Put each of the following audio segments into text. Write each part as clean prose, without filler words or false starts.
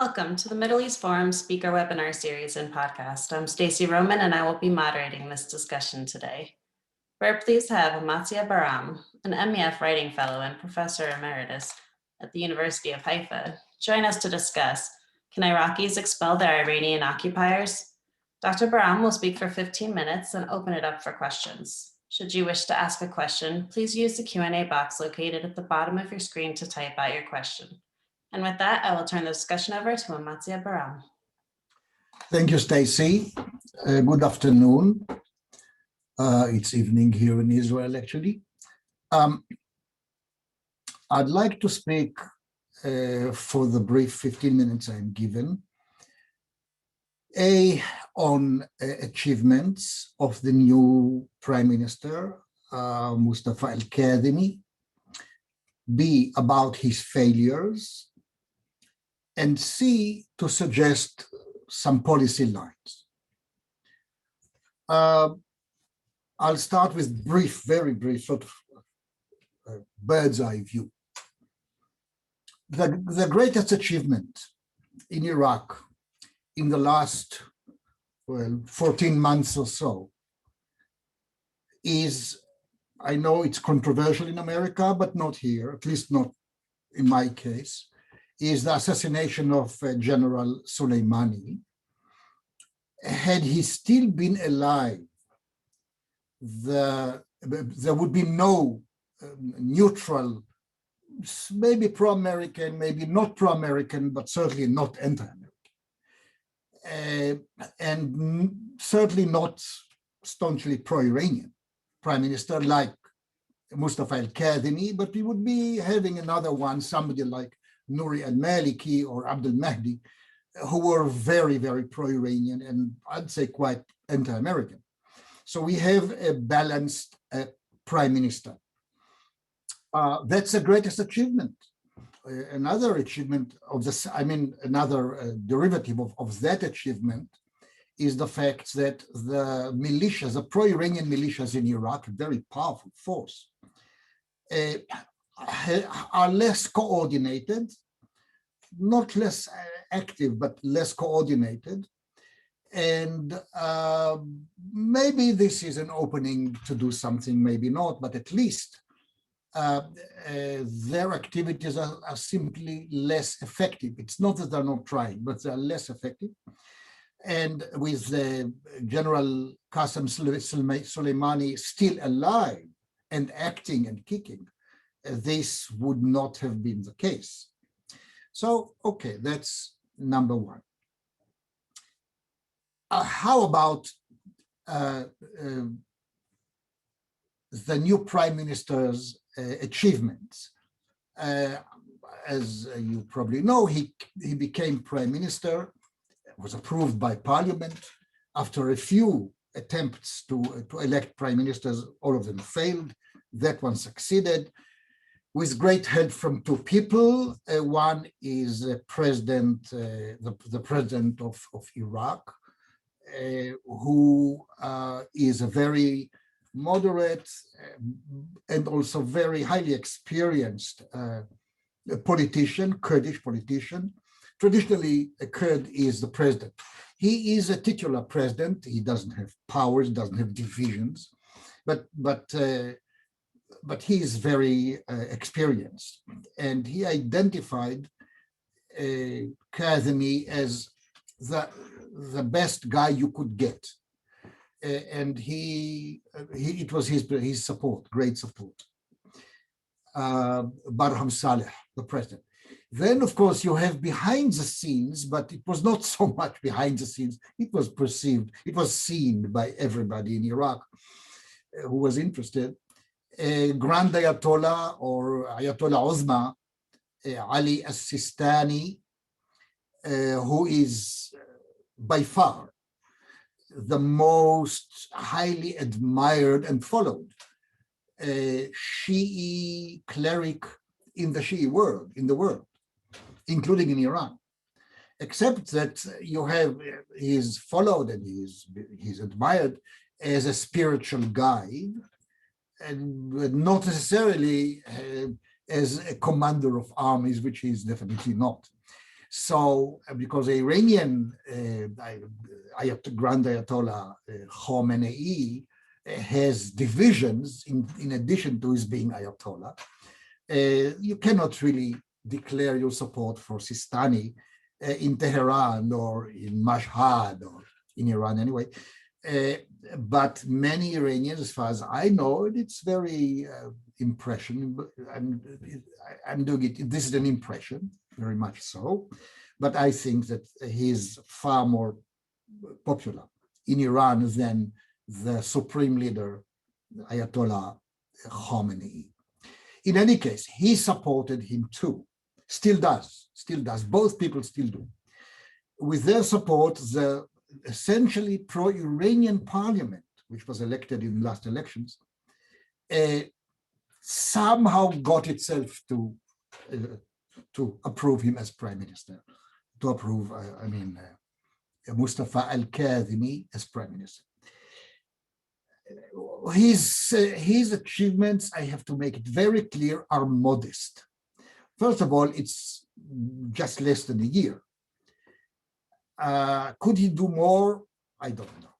Welcome to the Middle East Forum Speaker Webinar Series and Podcast. I'm Stacey Roman and I will be moderating this discussion today. We're pleased to have Amatzia Baram, an MEF Writing Fellow and Professor Emeritus at the University of Haifa, join us to discuss, can Iraqis expel their Iranian occupiers? Dr. Baram will speak for 15 minutes and open it up for questions. Should you wish to ask a question, please use the Q&A box located at the bottom of your screen to type out your question. And with that, I will turn the discussion over to Amatzia Baram. Thank you, Stacey. Good afternoon. It's evening here in Israel, actually. I'd like to speak for the brief 15 minutes I'm given, on achievements of the new Prime Minister, Mustafa Al-Kadhimi, B, about his failures, and C, to suggest some policy lines. I'll start with very brief, sort of bird's eye view. The greatest achievement in Iraq in the last, 14 months or so is, I know it's controversial in America, but not here, at least not in my case, is the assassination of General Soleimani. Had he still been alive, there would be no neutral, maybe pro-American, maybe not pro-American, but certainly not anti-American. And certainly not staunchly pro-Iranian Prime Minister like Mustafa Al-Kadhimi, but we would be having another one, somebody like Nouri al-Maliki or Abdul Mahdi, who were very pro-Iranian and I'd say quite anti-American. So we have a balanced Prime Minister. That's the greatest achievement. Another achievement of this, another derivative of that achievement is the fact that the militias, the pro-Iranian militias in Iraq, a very powerful force, are less coordinated, not less active, but less coordinated. And maybe this is an opening to do something, maybe not, but at least their activities are simply less effective. It's not that they're not trying, but they're less effective. And with General Qasem Soleimani still alive and acting and kicking, this would not have been the case. So, okay, that's number one. How about the new Prime Minister's achievements? As you probably know, he became Prime Minister, was approved by Parliament. After a few attempts to elect Prime Ministers, all of them failed. That one succeeded with great help from two people. One is the president of Iraq, who is a very moderate and also very highly experienced politician, Kurdish politician. Traditionally, a Kurd is the president. He is a titular president. He doesn't have powers, doesn't have divisions, but he is very experienced. And he identified Kadhimi as the best guy you could get. And it was his support, great support. Barham Saleh, the president. Then, of course, you have behind the scenes, but it was not so much behind the scenes. It was perceived, it was seen by everybody in Iraq who was interested. Grand Ayatollah or Ayatollah Uzma, Ali As-Sistani, who is by far the most highly admired and followed Shi'i cleric in the Shi'i world, including in Iran, except that you have, he's followed and he's admired as a spiritual guide, and not necessarily as a commander of armies, which he's definitely not. So, because the Iranian Grand Ayatollah Khomeini has divisions in addition to his being Ayatollah, you cannot really declare your support for Sistani in Tehran or in Mashhad or in Iran anyway. But many Iranians, as far as I know, it's very impression. I'm doing it. This is an impression, very much so. But I think that he's far more popular in Iran than the supreme leader, Ayatollah Khomeini. In any case, he supported him too. Still does. Both people still do. With their support, the essentially pro-Iranian parliament, which was elected in last elections, somehow got itself to approve him as prime minister, to approve, Mustafa Al-Kadhimi as prime minister. His achievements, I have to make it very clear, are modest. First of all, it's just less than a year. Could he do more? I don't know,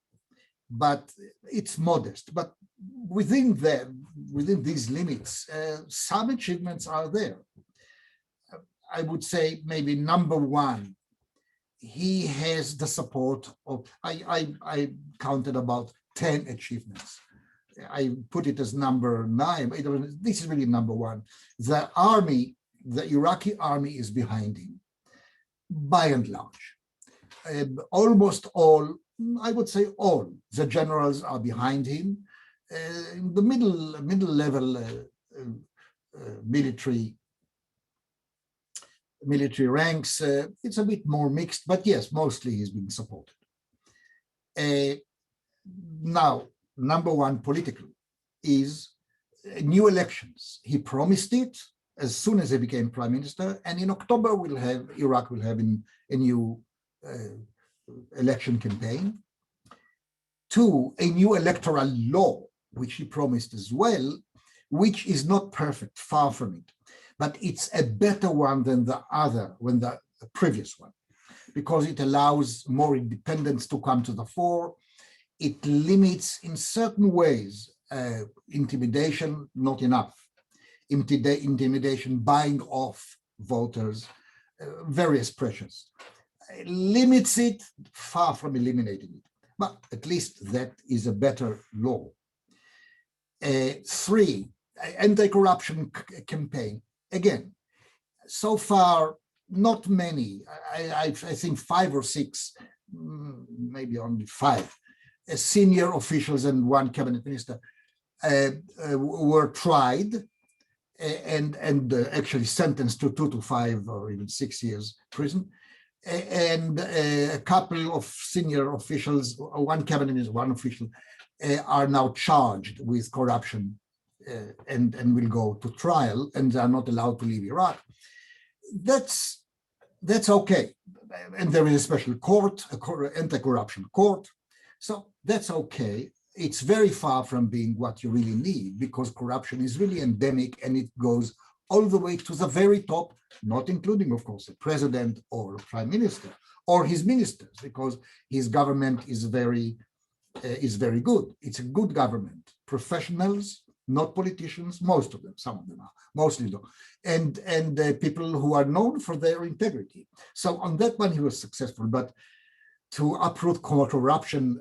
but it's modest. But within these limits, some achievements are there. I would say maybe number one, he has the support of, I counted about 10 achievements. I put it as number 9. This is really number one. The army, the Iraqi army is behind him, by and large. Almost all, I would say all, the generals are behind him. The middle level military ranks, it's a bit more mixed, but yes, mostly he's being supported. Now, number one political is new elections. He promised it as soon as he became prime minister, and in October Iraq will have a new election campaign. 2, a new electoral law, which he promised as well, which is not perfect, far from it, but it's a better one than the previous one, because it allows more independence to come to the fore. It limits in certain ways intimidation, not enough. Intimidation, buying off voters, various pressures. Limits it, far from eliminating it, but at least that is a better law. 3, anti-corruption campaign. Again, so far, not many, I think 5 or 6, maybe only 5, senior officials and 1 cabinet minister were tried and actually sentenced to 2 to 5 or even 6 years prison. And a couple of senior officials, 1 cabinet minister, 1 official, are now charged with corruption and will go to trial, and are not allowed to leave Iraq. That's okay. And there is a special court, anti-corruption court. So that's okay. It's very far from being what you really need, because corruption is really endemic, and it goes all the way to the very top, not including, of course, the president or prime minister or his ministers, because his government is very good. It's a good government. Professionals, not politicians, most of them, some of them are, mostly though, and people who are known for their integrity. So on that one, he was successful, but to uproot corruption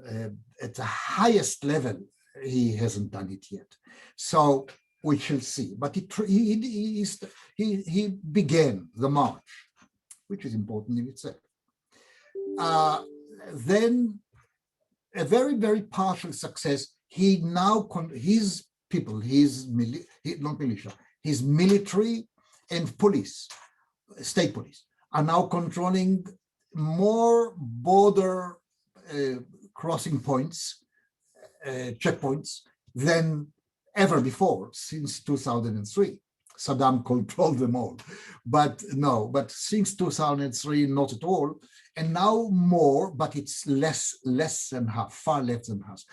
at the highest level, he hasn't done it yet. So we shall see. But he began the march, which is important in itself. Then a very, very partial success. He now, his people, not militia, his military and police, state police, are now controlling more border crossing points, checkpoints, than ever before since 2003. Saddam controlled them all, but since 2003, not at all. And now more, but it's less than half, far less than half.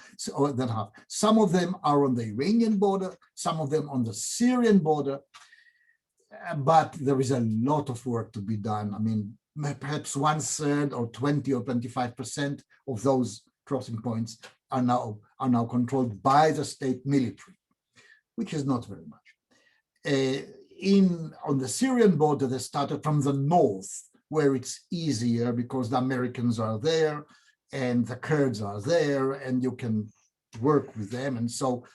Some of them are on the Iranian border, some of them on the Syrian border, but there is a lot of work to be done. I mean, perhaps 1/3 or 20 or 25% of those crossing points are now controlled by the state military, which is not very much. On the Syrian border, they started from the north, where it's easier because the Americans are there and the Kurds are there, and you can work with them. And so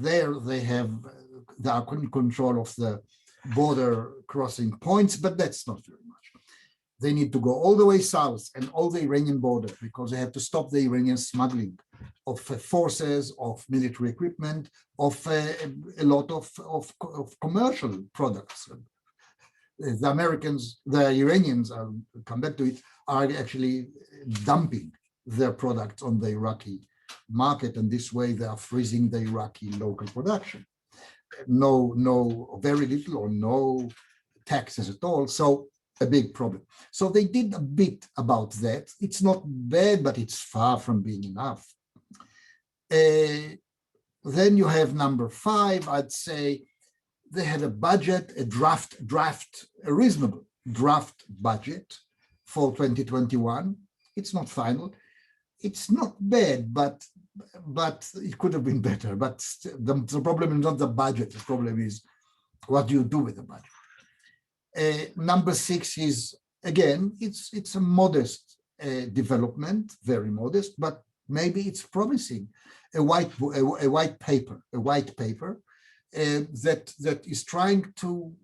there they are in control of the border crossing points, but that's not very much. They need to go all the way south and all the Iranian border, because they have to stop the Iranian smuggling of forces, of military equipment, of a lot of commercial products. The Iranians, I'll come back to it, are actually dumping their products on the Iraqi market, and this way they are freezing the Iraqi local production. Very little or no taxes at all. So a big problem. So they did a bit about that. It's not bad, but it's far from being enough. Then you have number 5. I'd say they had a budget, a reasonable draft budget for 2021. It's not final. It's not bad, but it could have been better. But the problem is not the budget. The problem is, what do you do with the budget? Number 6 is, again, it's a modest development, very modest, but maybe it's promising. A white paper that is trying to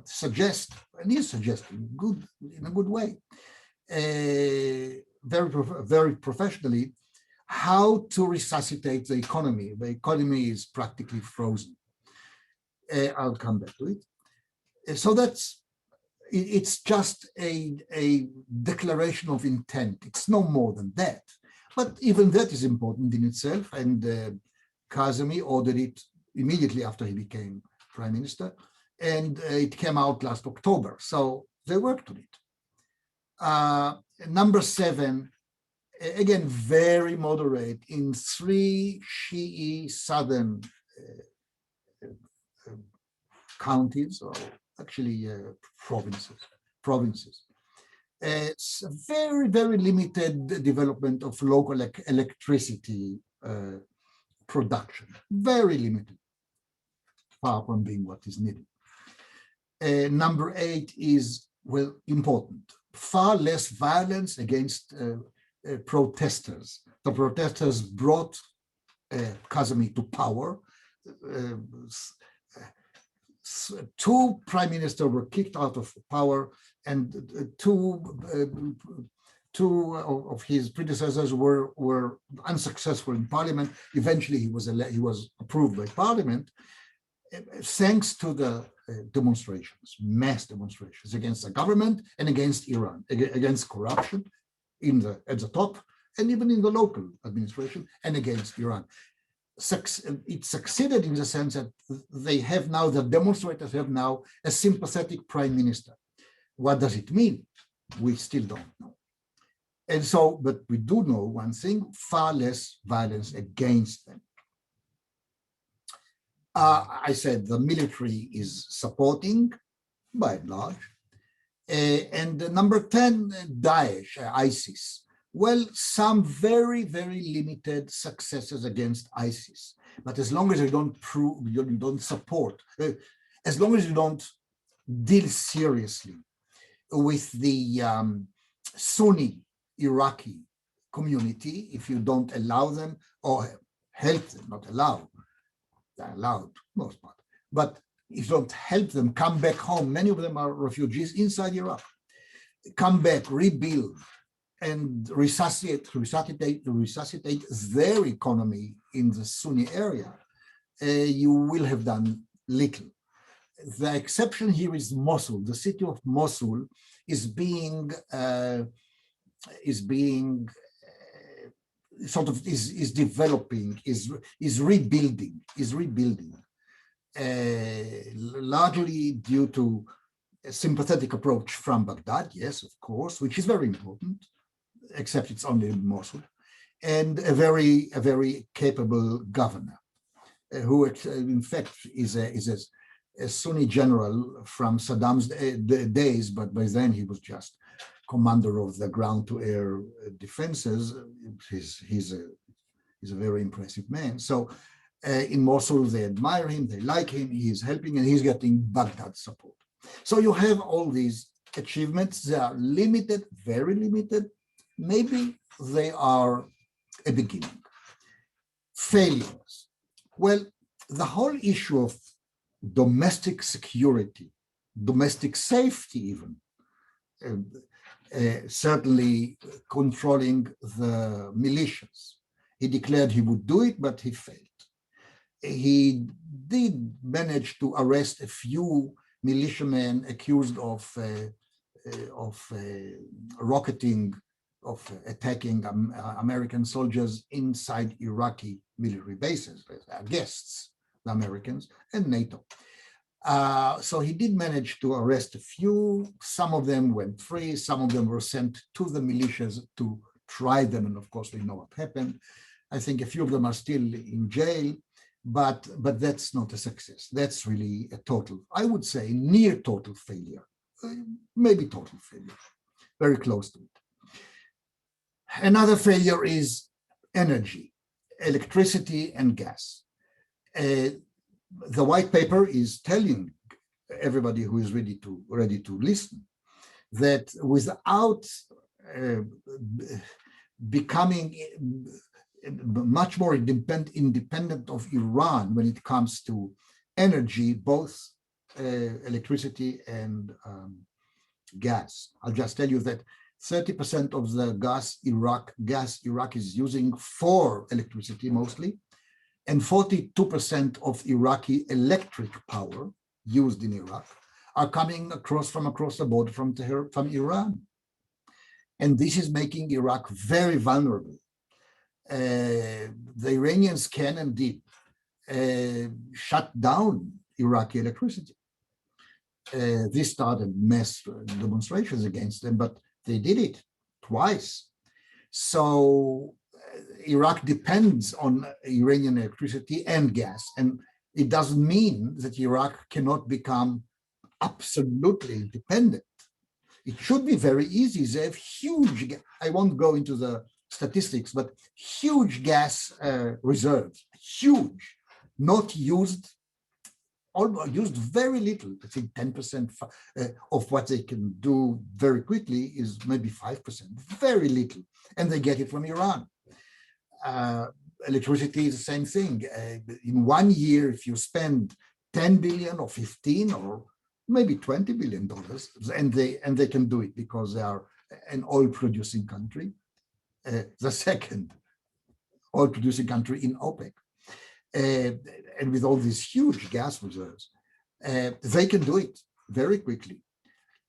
suggest, and is suggesting in a good way, very professionally, how to resuscitate the economy. The economy is practically frozen. I'll come back to it. So it's just a declaration of intent. It's no more than that. But even that is important in itself. And Kadhimi ordered it immediately after he became prime minister. And it came out last October. So they worked on it. Number 7, again, very moderate in 3 Shi'i southern counties, or actually provinces. It's a very, very limited development of local electricity production, very limited, far from being what is needed. Number 8 is, well, important. Far less violence against protesters. The protesters brought Kadhimi to power. 2 prime ministers were kicked out of power, and two of his predecessors were unsuccessful in parliament. Eventually, he was approved by parliament, thanks to the demonstrations, mass demonstrations against the government and against Iran, against corruption at the top, and even in the local administration, and against Iran. It succeeded in the sense that the demonstrators have now a sympathetic prime minister. What does it mean? We still don't know. And so, but we do know one thing: far less violence against them. I said the military is supporting, by and large. And number 10, Daesh, ISIS. Well, some very, very limited successes against ISIS. But as long as you don't support, as long as you don't deal seriously with the Sunni Iraqi community, if you don't allow them or help them, not allow, they're allowed most part, but if you don't help them come back home, many of them are refugees inside Iraq, come back, rebuild, and resuscitate their economy in the Sunni area, you will have done little. The exception here is Mosul. The city of Mosul is developing, is rebuilding, largely due to a sympathetic approach from Baghdad, yes, of course, which is very important, except it's only in Mosul, and a very capable governor, who in fact is a Sunni general from Saddam's days, but by then he was just commander of the ground-to-air defenses. He's a very impressive man. So in Mosul, they admire him, they like him, he's helping, and he's getting Baghdad support. So you have all these achievements. They are limited, very limited. Maybe they are a beginning. Failures. Well, the whole issue of domestic security, domestic safety even, certainly controlling the militias. He declared he would do it, but he failed. He did manage to arrest a few militiamen accused of rocketing, of attacking American soldiers inside Iraqi military bases, guests, the Americans, and NATO. So he did manage to arrest a few. Some of them went free. Some of them were sent to the militias to try them. And of course, we know what happened. I think a few of them are still in jail, but that's not a success. That's really a total, I would say, near total failure, maybe total failure, very close to it. Another failure is energy, electricity and gas. The white paper is telling everybody who is ready to listen that without becoming much more independent of Iran when it comes to energy, both electricity and gas. I'll just tell you that 30% of the gas Iraq is using for electricity mostly, and 42% of Iraqi electric power used in Iraq are coming from across the border from Iran. And this is making Iraq very vulnerable. The Iranians can and did shut down Iraqi electricity. This started mass demonstrations against them, but they did it twice. So Iraq depends on Iranian electricity and gas, and it doesn't mean that Iraq cannot become absolutely independent. It should be very easy. They have huge, I won't go into the statistics, but huge gas reserves, huge, not used, used very little. I think 10% of what they can do very quickly is maybe 5%, very little, and they get it from Iran. Electricity is the same thing. In 1 year, if you spend 10 billion or 15 or maybe $20 billion, and they can do it because they are an oil-producing country, the second oil-producing country in OPEC, and with all these huge gas reserves, they can do it very quickly.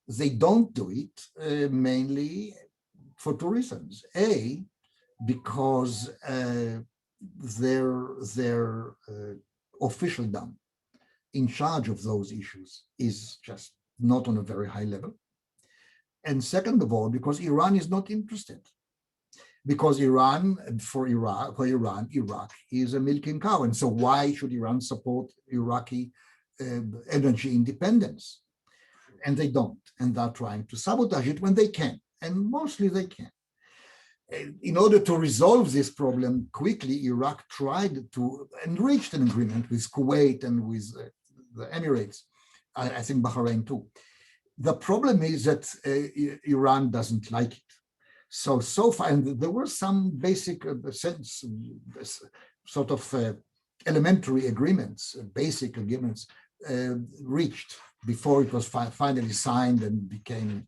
They don't do it mainly for two reasons. A, because their officialdom in charge of those issues is just not on a very high level. And second of all, because Iran is not interested. Because for Iran, Iraq is a milking cow. And so why should Iran support Iraqi energy independence? And they don't. And they're trying to sabotage it when they can. And mostly they can. In order to resolve this problem quickly, Iraq tried to and reached an agreement with Kuwait and with the Emirates, I think Bahrain too. The problem is that Iran doesn't like it. So far, and there were some basic sort of elementary agreements, basic agreements reached before it was finally signed and became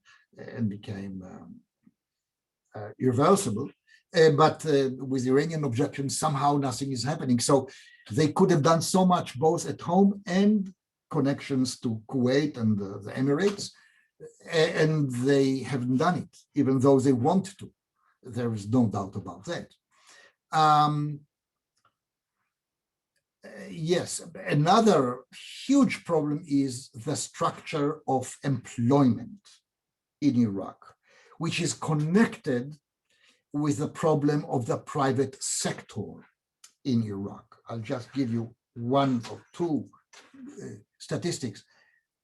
irreversible. But with Iranian objections, somehow nothing is happening. So they could have done so much both at home and connections to Kuwait and the Emirates, and they haven't done it, even though they want to. There is no doubt about that. Yes, another huge problem is the structure of employment in Iraq, which is connected with the problem of the private sector in Iraq. I'll just give you one or two statistics.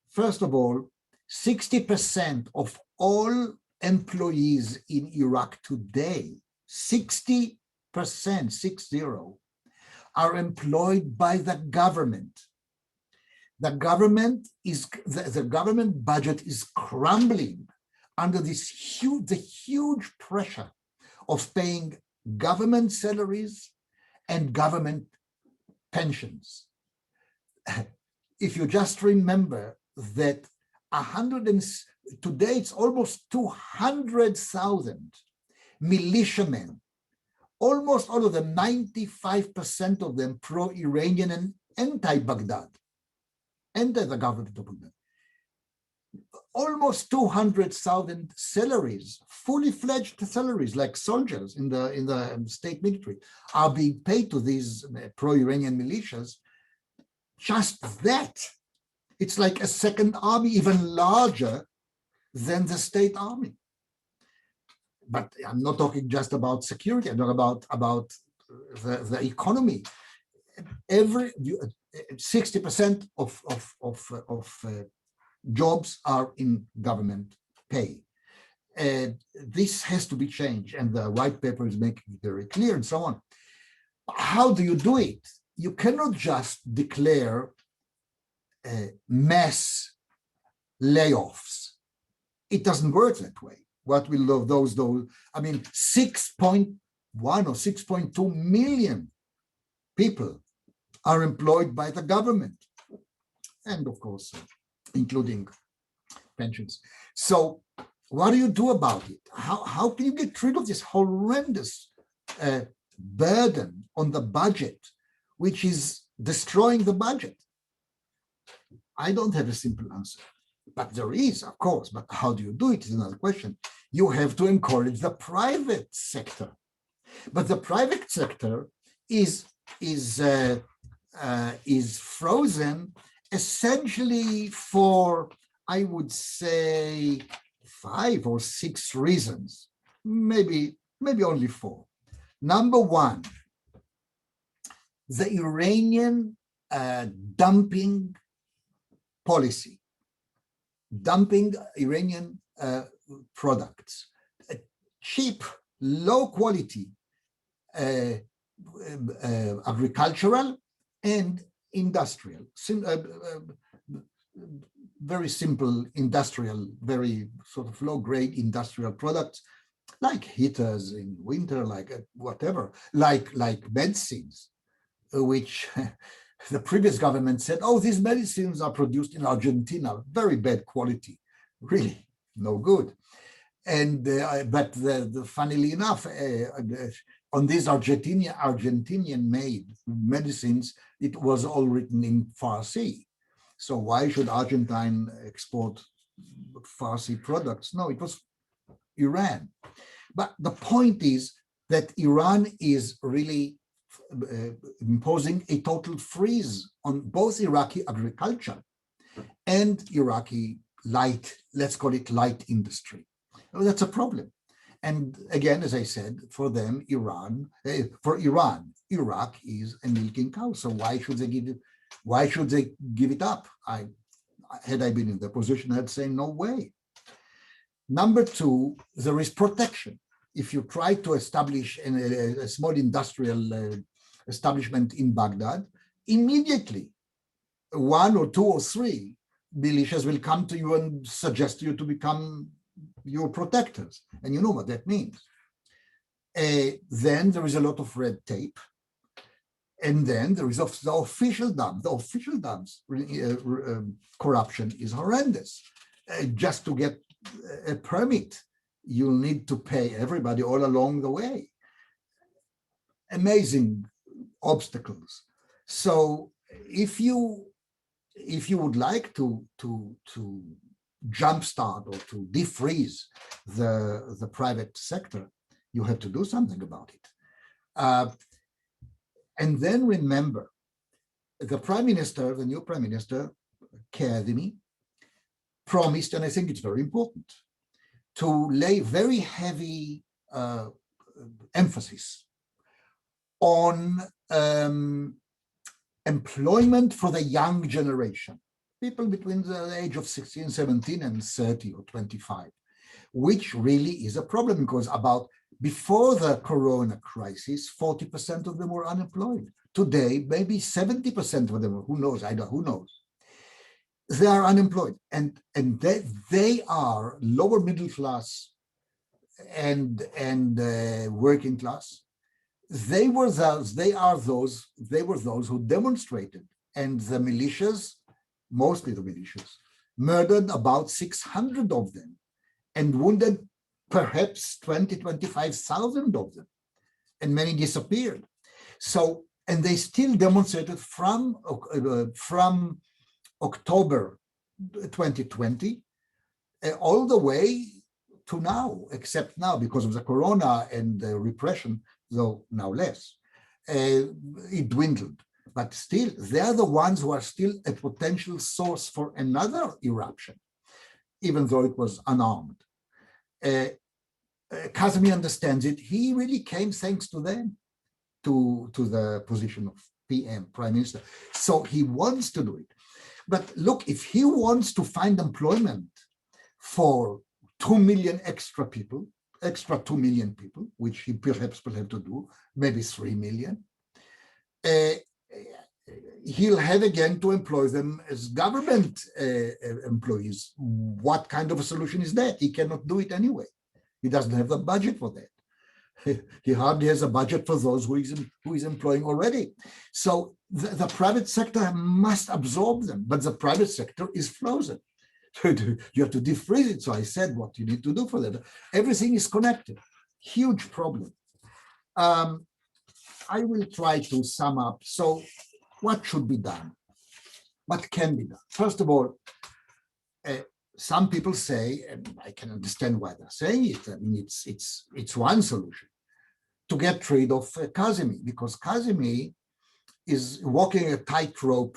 First of all, 60% of all employees in Iraq today, 60%, 60, are employed by the government. The government budget is crumbling under this huge pressure of paying government salaries and government pensions. If you just remember that today it's almost 200,000 militiamen, almost all of them, 95% of them pro-Iranian and anti-Baghdad, anti the government of Baghdad. Almost 200,000 salaries, fully fledged salaries, like soldiers in the state military, are being paid to these pro-Iranian militias. Just that, it's like a second army, even larger than the state army. But I'm not talking just about security, I'm talking about the economy. 60% of jobs are in government pay. This has to be changed, and the white paper is making it very clear and so on. How do you do it? You cannot just declare mass layoffs. It doesn't work that way. What will those, I mean, 6.1 or 6.2 million people are employed by the government, and of course, including pensions. So what do you do about it? How can you get rid of this horrendous burden on the budget, which is destroying the budget? I don't have a simple answer, but there is, of course. But how do you do it is another question. You have to encourage the private sector, but the private sector is frozen essentially for, I would say, 5 or 6 reasons, maybe only 4. Number one, the Iranian dumping policy, dumping Iranian products, cheap, low quality agricultural and industrial, very simple industrial, very sort of low-grade industrial products, like heaters in winter, like whatever, like medicines, which the previous government said, oh, these medicines are produced in Argentina, very bad quality, really no good. And but funnily enough, on these Argentinian-made medicines, it was all written in Farsi. So why should Argentine export Farsi products? No, it was Iran. But the point is that Iran is really imposing a total freeze on both Iraqi agriculture and Iraqi light, let's call it light industry. Well, that's a problem. And again, as I said, for them, Iran, Iraq is a milking cow. So why should they give it up? Had I been in their position, I'd say no way. Number two, there is protection. If you try to establish a small industrial establishment in Baghdad, immediately 1 or 2 or 3 militias will come to you and suggest you to become your protectors. And you know what that means. Then there is a lot of red tape. And then there is the official dump. The official dumps corruption is horrendous. Just to get a permit, you'll need to pay everybody all along the way. Amazing obstacles. So if you would like to jumpstart or to defreeze the private sector, you have to do something about it. And then remember, the Prime Minister, the new Prime Minister, Kadhimi, promised, and I think it's very important, to lay very heavy emphasis on employment for the young generation, people between the age of 16, 17 and 30 or 25, which really is a problem because before the corona crisis, 40% of them were unemployed. Today, maybe 70% of them, who knows, who knows? They are unemployed and they are lower middle class and working class. They were those who demonstrated, and the militias, mostly the militias, murdered about 600 of them and wounded perhaps 25,000 of them, and many disappeared. So, and they still demonstrated from October 2020 all the way to now, except now because of the corona and the repression, though now less, it dwindled. But still, they're the ones who are still a potential source for another eruption, even though it was unarmed. Kadhimi understands it. He really came thanks to them to the position of PM, Prime Minister. So he wants to do it. But look, if he wants to find employment for 2 million extra 2 million people, which he perhaps will have to do, maybe 3 million, he'll have again to employ them as government employees. What kind of a solution is that? He cannot do it anyway. He doesn't have the budget for that. He hardly has a budget for those who is employing already. So the private sector must absorb them, but the private sector is frozen. You have to defreeze it. So I said what you need to do for that. Everything is connected. Huge problem. I will try to sum up. So what should be done? What can be done? First of all, some people say, and I can understand why they're saying it. I mean, it's one solution to get rid of Kadhimi, because Kadhimi is walking a tightrope.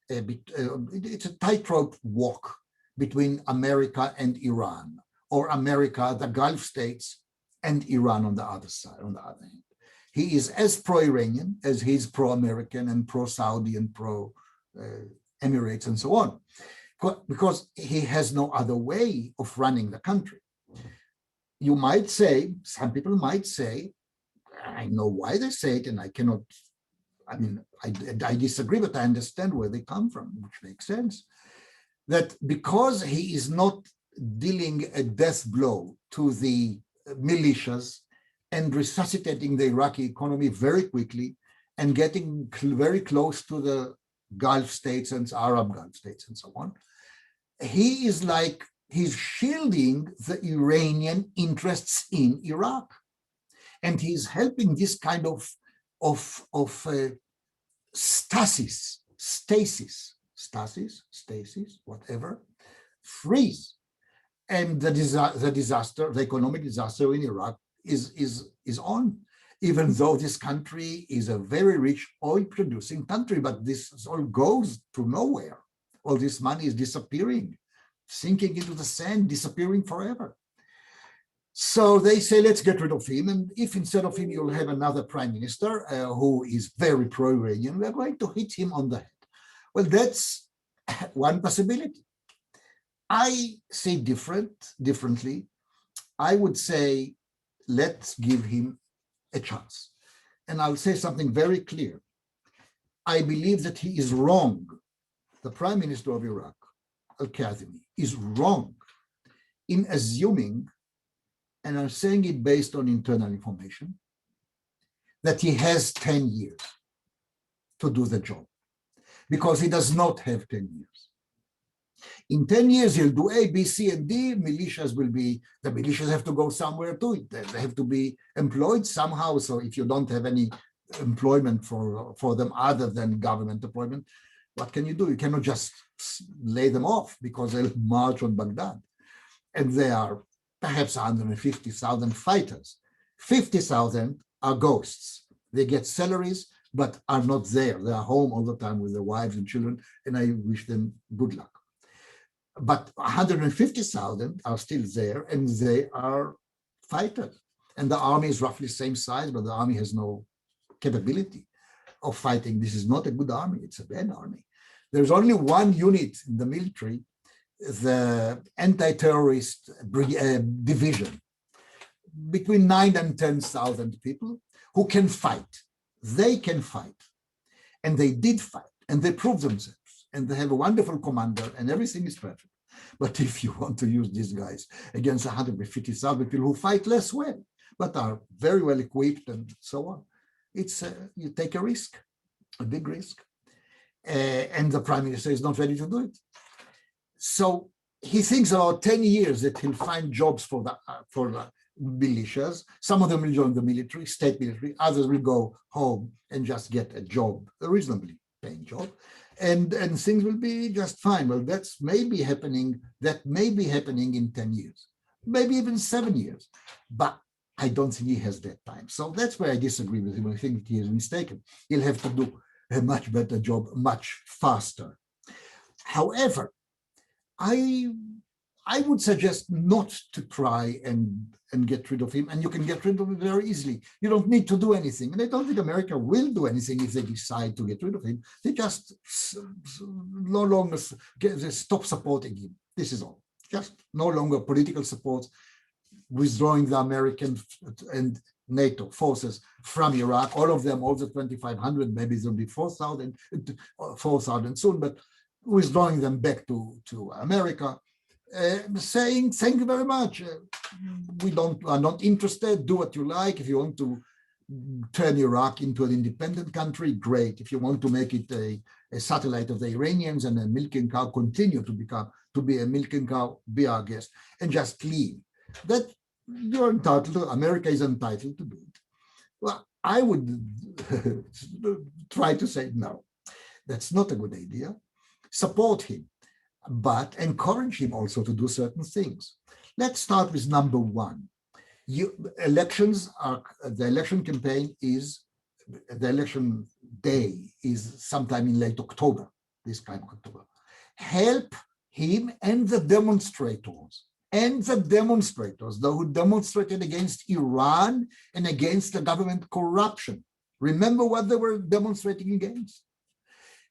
It's a tightrope walk between America and Iran, or America, the Gulf states, and Iran on the other side, on the other hand. He is as pro-Iranian as he's pro-American and pro-Saudi and pro-Emirates and so on, because he has no other way of running the country. You might say, some people might say, I know why they say it, and I cannot, I mean, I disagree, but I understand where they come from, which makes sense, that because he is not dealing a death blow to the militias and resuscitating the Iraqi economy very quickly and getting very close to the Gulf states and Arab Gulf states and so on, he is like, he's shielding the Iranian interests in Iraq. And he's helping this kind of stasis, whatever, freeze. And the economic disaster in Iraq is on, even though this country is a very rich oil-producing country, but this all goes to nowhere. All this money is disappearing, sinking into the sand, disappearing forever. So they say, let's get rid of him. And if instead of him, you'll have another prime minister who is very pro-Iranian, we're going to hit him on the head. Well, that's one possibility. I say differently. I would say, let's give him a chance. And I'll say something very clear. I believe that he is wrong. The Prime Minister of Iraq, Al-Kadhimi, is wrong in assuming, and I'm saying it based on internal information, that he has 10 years to do the job, because he does not have 10 years. In 10 years, he'll do A, B, C, and D. The militias have to go somewhere too. They have to be employed somehow. So if you don't have any employment for them other than government employment, what can you do? You cannot just lay them off because they'll march on Baghdad. And they are perhaps 150,000 fighters. 50,000 are ghosts. They get salaries, but are not there. They are home all the time with their wives and children, and I wish them good luck. But 150,000 are still there, and they are fighters. And the army is roughly the same size, but the army has no capability of fighting. This is not a good army, it's a bad army. There's only one unit in the military, the anti-terrorist division, between 9 and 10,000 people who can fight. They can fight. And they did fight, and they proved themselves. And they have a wonderful commander, and everything is perfect. But if you want to use these guys against 150,000 people who fight less well, but are very well equipped and so on, it's you take a risk, a big risk. And the prime minister is not ready to do it. So he thinks about 10 years that he'll find jobs for the militias. Some of them will join the military, state military. Others will go home and just get a job, a reasonably paying job. And things will be just fine. Well, that's maybe happening. That may be happening in 10 years, maybe even 7 years. But I don't think he has that time. So that's where I disagree with him. I think he is mistaken. He'll have to do a much better job, much faster. However, I would suggest not to try and get rid of him, and you can get rid of him very easily. You don't need to do anything, and I don't think America will do anything if they decide to get rid of him. They just no longer stop supporting him. This is all. Just no longer political support, withdrawing the American and NATO forces from Iraq, all of them, all the 2,500, maybe there'll be 4,000 soon, but withdrawing them back to America, saying, thank you very much. We are not interested, do what you like. If you want to turn Iraq into an independent country, great. If you want to make it a satellite of the Iranians and a milking cow, continue to be a milking cow, be our guest, and just leave. That you're entitled to, America is entitled to do it. Well, I would try to say, no, that's not a good idea. Support him, but encourage him also to do certain things. Let's start with number one. The election campaign is, the election day is sometime in late October, this kind of October. Help him and the demonstrators, those who demonstrated against Iran and against the government corruption. Remember what they were demonstrating against?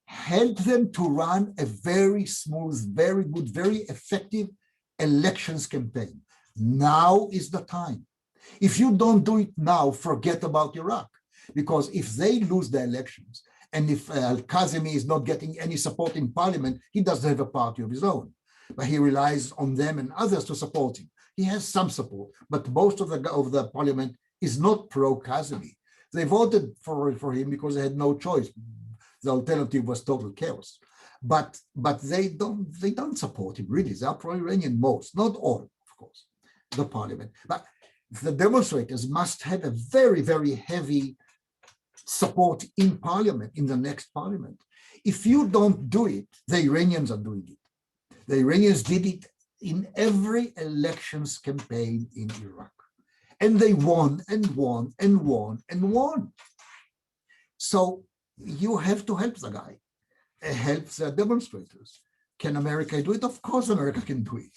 Help them to run a very smooth, very good, very effective elections campaign. Now is the time. If you don't do it now, forget about Iraq. Because if they lose the elections, and if Al-Kadhimi is not getting any support in parliament, he doesn't have a party of his own. But he relies on them and others to support him. He has some support, but most of the parliament is not pro-Kadhimi. They voted for him because they had no choice. The alternative was total chaos. But they don't support him, really. They are pro-Iranian most, not all, of course, the parliament. But the demonstrators must have a very, very heavy support in parliament, in the next parliament. If you don't do it, the Iranians are doing it. The Iranians did it in every elections campaign in Iraq. And they won and won and won and won. So you have to help the guy, help the demonstrators. Can America do it? Of course America can do it.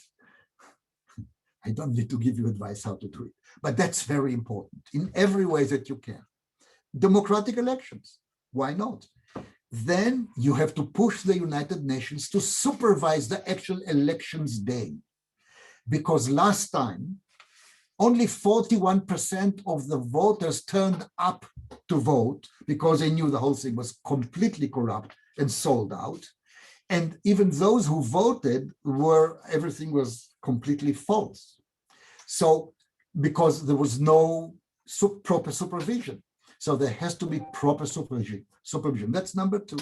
I don't need to give you advice how to do it, but that's very important in every way that you can. Democratic elections, why not? Then you have to push the United Nations to supervise the actual elections day. Because last time, only 41% of the voters turned up to vote because they knew the whole thing was completely corrupt and sold out. And even those who voted everything was completely false. So, because there was no proper supervision. So there has to be proper supervision. That's number two.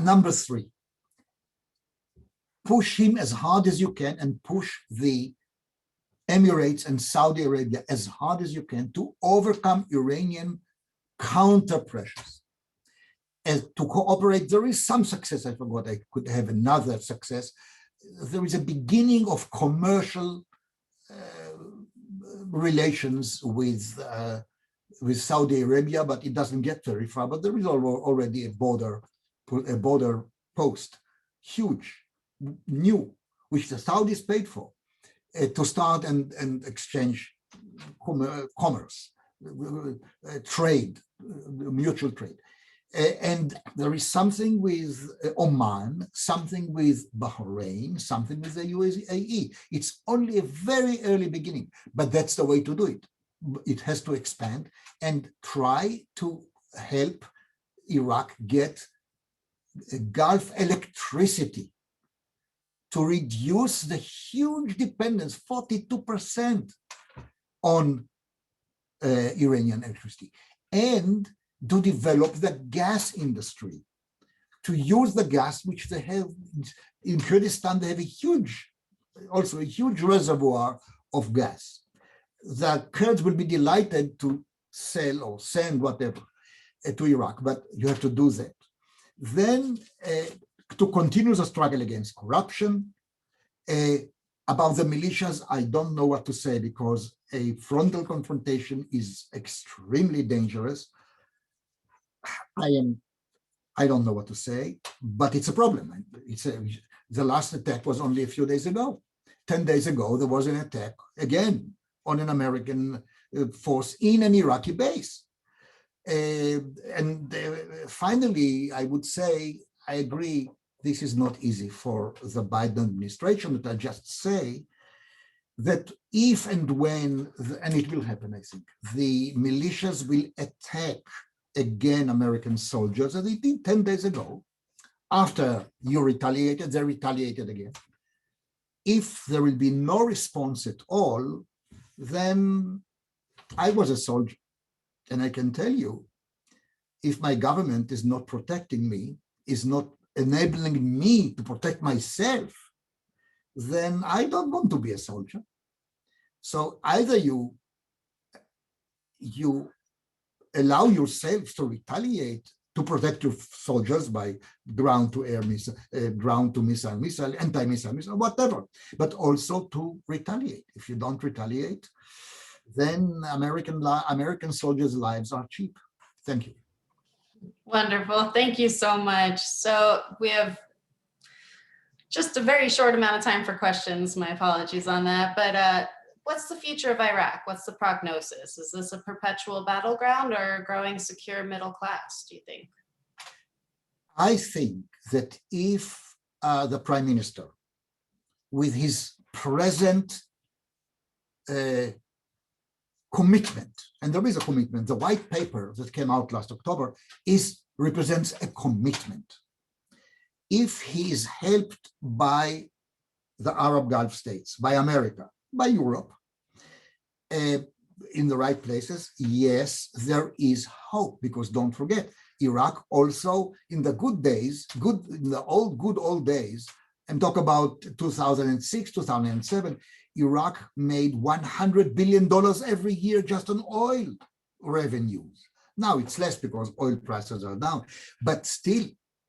Number three, push him as hard as you can and push the Emirates and Saudi Arabia as hard as you can to overcome Iranian counter pressures. And to cooperate, there is some success. I forgot, I could have another success. There is a beginning of commercial relations with Saudi Arabia, but it doesn't get very far. But there is already a border post, huge, new, which the Saudis paid for, to start and exchange commerce trade, mutual trade. And there is something with Oman, something with Bahrain, something with the UAE. It's only a very early beginning, but that's the way to do it. It has to expand and try to help Iraq get Gulf electricity to reduce the huge dependence, 42% on Iranian electricity, and to develop the gas industry, to use the gas which they have in Kurdistan. They have also a huge reservoir of gas. The Kurds will be delighted to sell or send whatever to Iraq, but you have to do that. Then to continue the struggle against corruption. About the militias, I don't know what to say, because a frontal confrontation is extremely dangerous. I don't know what to say, but it's a problem. The last attack was only a few days ago. 10 days ago, there was an attack again on an American force in an Iraqi base. Finally, I would say, I agree, this is not easy for the Biden administration, but I just say that if and when, and it will happen, I think, the militias will attack again American soldiers, as they did 10 days ago. After you retaliated, they retaliated again. If there will be no response at all, then I was a soldier. And I can tell you, if my government is not protecting me, is not enabling me to protect myself, then I don't want to be a soldier. So either you allow yourselves to retaliate to protect your soldiers by ground to air missile, ground to missile, anti-missile, whatever, but also to retaliate. If you don't retaliate, then American soldiers' lives are cheap. Thank you. Wonderful. Thank you so much. So we have just a very short amount of time for questions. My apologies on that. But what's the future of Iraq? What's the prognosis? Is this a perpetual battleground or a growing secure middle class, do you think? I think that if the Prime Minister, with his present commitment, and there is a commitment, the white paper that came out last October represents a commitment. If he is helped by the Arab Gulf states, by America, by Europe, in the right places, yes, there is hope, because don't forget, Iraq also in the good days, in the good old days, and talk about 2006, 2007, Iraq made $100 billion every year just on oil revenues. Now it's less because oil prices are down, but still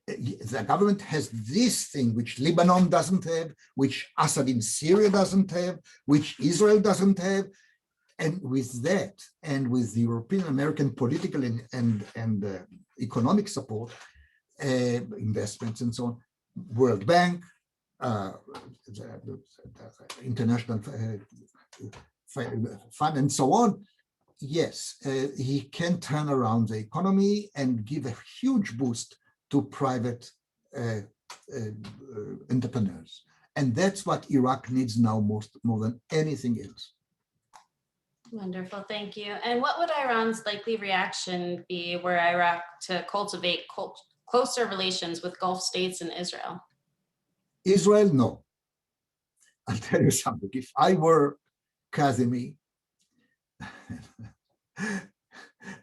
the government has this thing which Lebanon doesn't have, which Assad in Syria doesn't have, which Israel doesn't have. And with that, and with the European American political and economic support, investments and so on, World Bank, International Fund and so on, yes, he can turn around the economy and give a huge boost to private entrepreneurs. And that's what Iraq needs now more than anything else. Wonderful, thank you. And what would Iran's likely reaction be were Iraq to cultivate closer relations with Gulf states and Israel? Israel, no. I'll tell you something. If I were Kadhimi,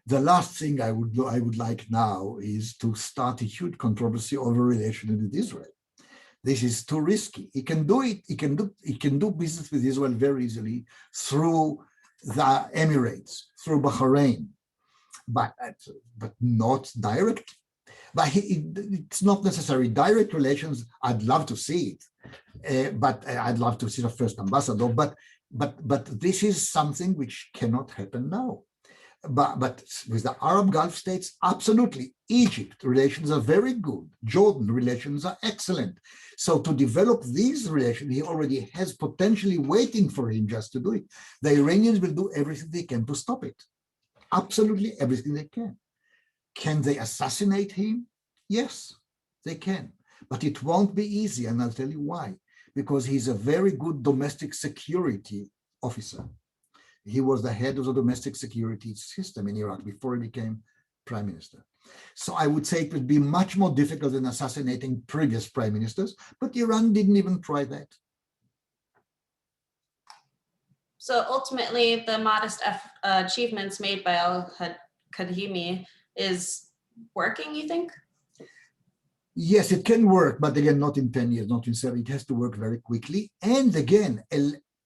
the last thing I would like now is to start a huge controversy over relations with Israel. This is too risky. He can do it. He can do business with Israel very easily through the Emirates, through Bahrain, but not directly. But it's not necessary. Direct relations, I'd love to see it, but I'd love to see the first ambassador. But this is something which cannot happen now. But with the Arab Gulf states, absolutely. Egypt relations are very good. Jordan relations are excellent. So to develop these relations, he already has potentially waiting for him just to do it. The Iranians will do everything they can to stop it. absolutely everything they can. Can they assassinate him? Yes, they can. But it won't be easy, and I'll tell you why. Because he's a very good domestic security officer. He was the head of the domestic security system in Iraq before he became prime minister. So I would say it would be much more difficult than assassinating previous prime ministers, but Iran didn't even try that. So ultimately, the modest achievements made by Al-Kadhimi is working, you think? Yes, it can work, but again, not in 10 years, not in 7. It has to work very quickly. And again,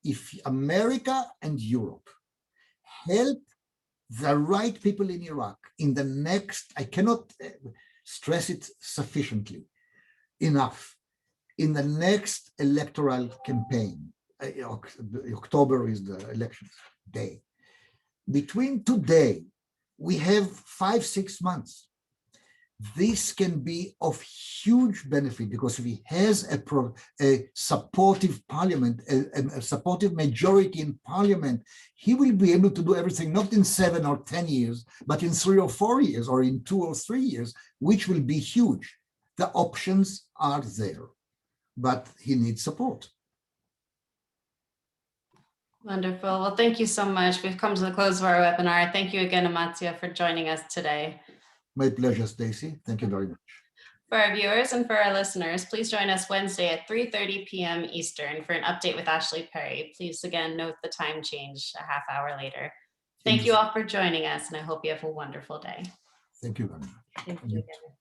if America and Europe help the right people in Iraq in the next, I cannot stress it sufficiently enough, in the next electoral campaign, October is the election day. Between today, we have 5-6 months. This can be of huge benefit because if he has a supportive parliament, a supportive majority in parliament, he will be able to do everything, not in 7 or 10 years, but in 3 or 4 years, or in 2 or 3 years, which will be huge. The options are there, but he needs support. Wonderful. Well, thank you so much. We've come to the close of our webinar. Thank you again, Amatzia, for joining us today. My pleasure, Stacy. Thank you very much. For our viewers and for our listeners, please join us Wednesday at 3:30 p.m. Eastern for an update with Ashley Perry. Please again note the time change a half hour later. Thank you all for joining us, and I hope you have a wonderful day. Thank you very much. Thank you again.